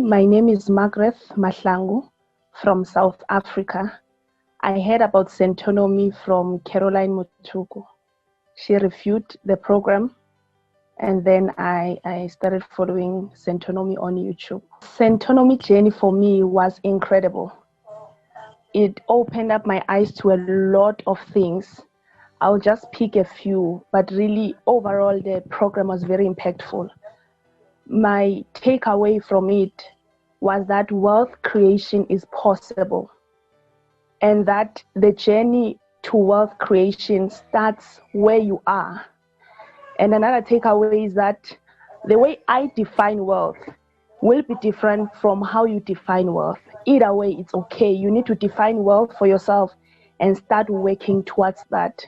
My name is Margareth Mahlangu from South Africa. I heard about Centonomy from Caroline Mutuku. She reviewed the program, and then I started following Centonomy on YouTube. Centonomy journey for me was incredible. It opened up my eyes to a lot of things. I'll just pick a few, but really overall the program was very impactful. My takeaway from it was that wealth creation is possible, and that the journey to wealth creation starts where you are. And another takeaway is that the way I define wealth will be different from how you define wealth. Either way, it's okay. You need to define wealth for yourself and start working towards that.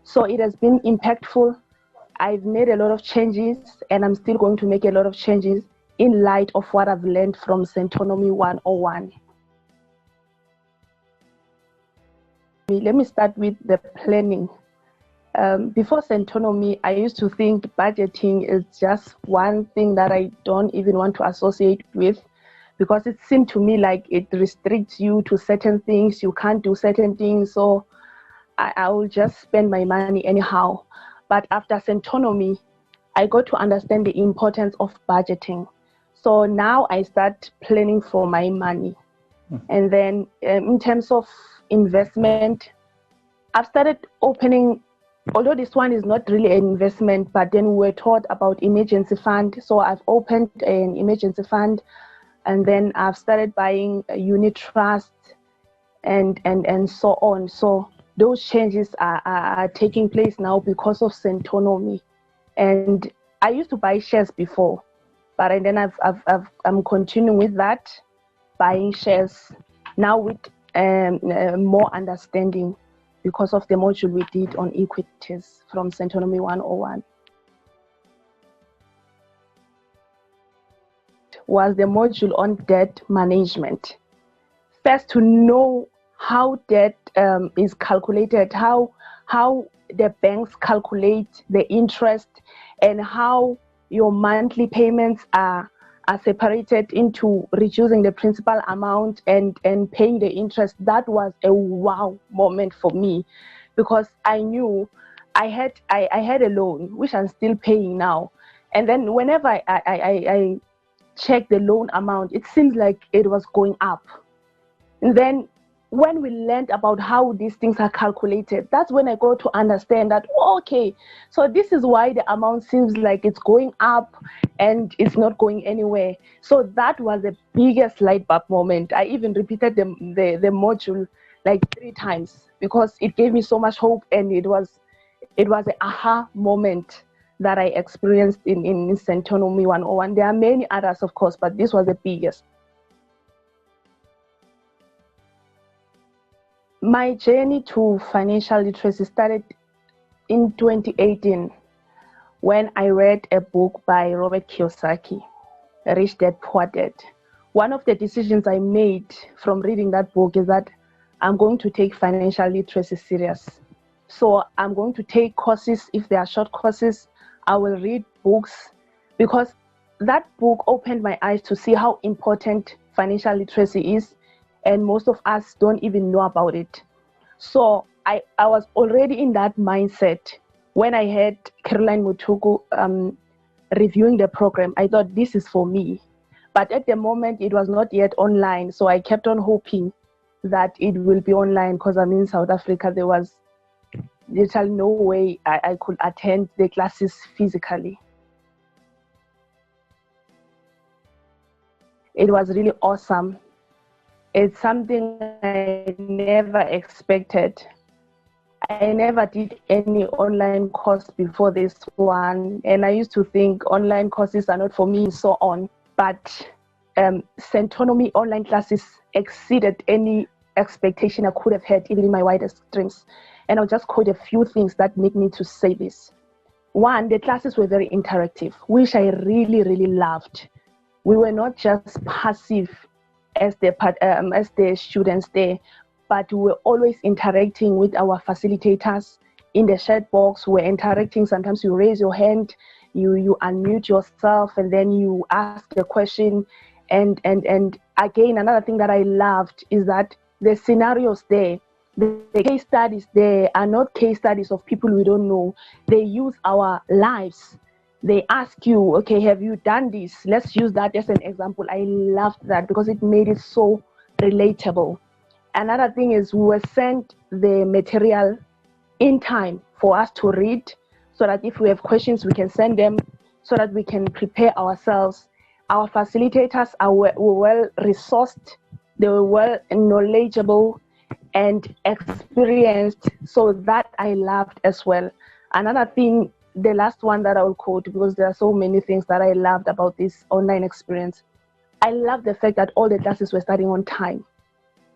So it has been impactful. I've made a lot of changes, and I'm still going to make a lot of changes in light of what I've learned from Centonomy 101. Let me start with the planning. Before Centonomy, I used to think budgeting is just one thing that I don't even want to associate with, because it seemed to me like it restricts you to certain things. You can't do certain things, so I will just spend my money anyhow. But after Centonomy, I got to understand the importance of budgeting. So now I start planning for my money. And then in terms of investment, I've started opening, although this one is not really an investment, but then we were taught about emergency fund. So I've opened an emergency fund, and then I've started buying a unit trust and so on. So those changes are taking place now because of Centonomy. And I used to buy shares before, but then I'm continuing with that, buying shares now with more understanding because of the module we did on equities from Centonomy 101. Was the module on debt management. First, to know how debt is calculated, how the banks calculate the interest, and how your monthly payments are separated into reducing the principal amount and paying the interest. That was a wow moment for me, because I knew I had a loan which I'm still paying now, and then whenever I check the loan amount, it seems like it was going up. And then when we learned about how these things are calculated, that's when I got to understand that, okay, so this is why the amount seems like it's going up and it's not going anywhere. So that was the biggest light bulb moment. I even repeated the module like 3 times because it gave me so much hope, and it was an aha moment that I experienced in Centonomy 101. There are many others, of course, but this was the biggest. My journey to financial literacy started in 2018 when I read a book by Robert Kiyosaki, Rich Dad Poor Dad. One of the decisions I made from reading that book is that I'm going to take financial literacy serious. So I'm going to take courses. If they are short courses, I will read books, because that book opened my eyes to see how important financial literacy is, and most of us don't even know about it. So I was already in that mindset when I heard Caroline Mutuku reviewing the program. I thought, this is for me. But at the moment, it was not yet online. So I kept on hoping that it will be online, because I'm in South Africa. There was literally no way I could attend the classes physically. It was really awesome. It's something I never expected. I never did any online course before this one, and I used to think online courses are not for me and so on. But Centonomy online classes exceeded any expectation I could have had, even in my wildest dreams. And I'll just quote a few things that make me to say this. One, the classes were very interactive, which I really, really loved. We were not just passive as the students there, but we were always interacting with our facilitators in the chat box. We're interacting. Sometimes you raise your hand, you unmute yourself, and then you ask a question, And again, another thing that I loved is that the scenarios there, the case studies there are not case studies of people we don't know. They use our lives. They ask you, okay, have you done this? Let's use that as an example. I loved that because it made it so relatable. Another thing is we were sent the material in time for us to read, so that if we have questions, we can send them so that we can prepare ourselves. Our facilitators were well resourced, they were well knowledgeable and experienced, so that I loved as well. Another thing, the last one that I will quote, because there are so many things that I loved about this online experience. I love the fact that all the classes were starting on time.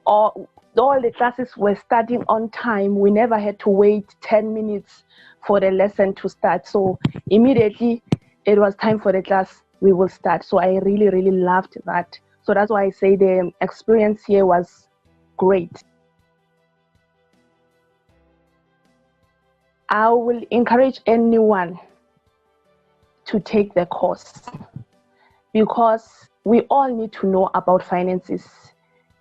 All the classes were starting on time. We never had to wait 10 minutes for the lesson to start. So immediately it was time for the class, we will start. So I really, really loved that. So that's why I say the experience here was great. I will encourage anyone to take the course, because we all need to know about finances.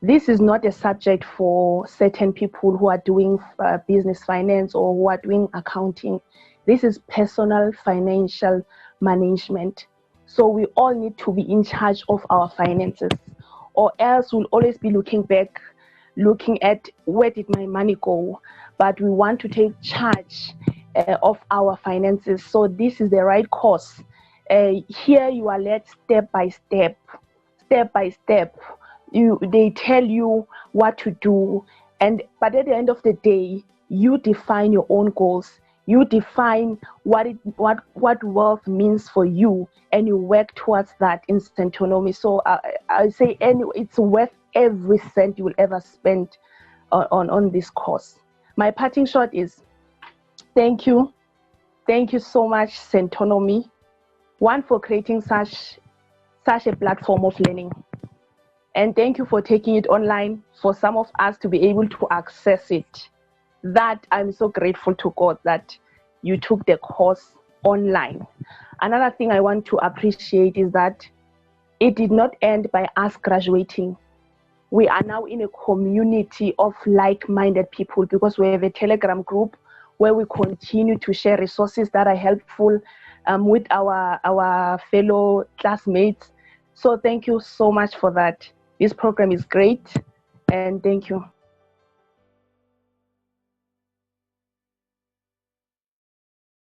This is not a subject for certain people who are doing business finance or who are doing accounting. This is personal financial management. So we all need to be in charge of our finances, or else we'll always be looking back, looking at where did my money go. But we want to take charge of our finances. So this is the right course. Here you are led step by step. They tell you what to do, but at the end of the day, you define your own goals. You define what wealth means for you, and you work towards that in Centonomy. So I say it's worth every cent you will ever spend on this course. My parting shot is thank you so much, Centonomy, one, for creating such a platform of learning. And thank you for taking it online for some of us to be able to access it. That I'm so grateful to God that you took the course online. Another thing I want to appreciate is that it did not end by us graduating. We are now in a community of like-minded people, because we have a Telegram group where we continue to share resources that are helpful with our fellow classmates. So thank you so much for that. This program is great, and thank you.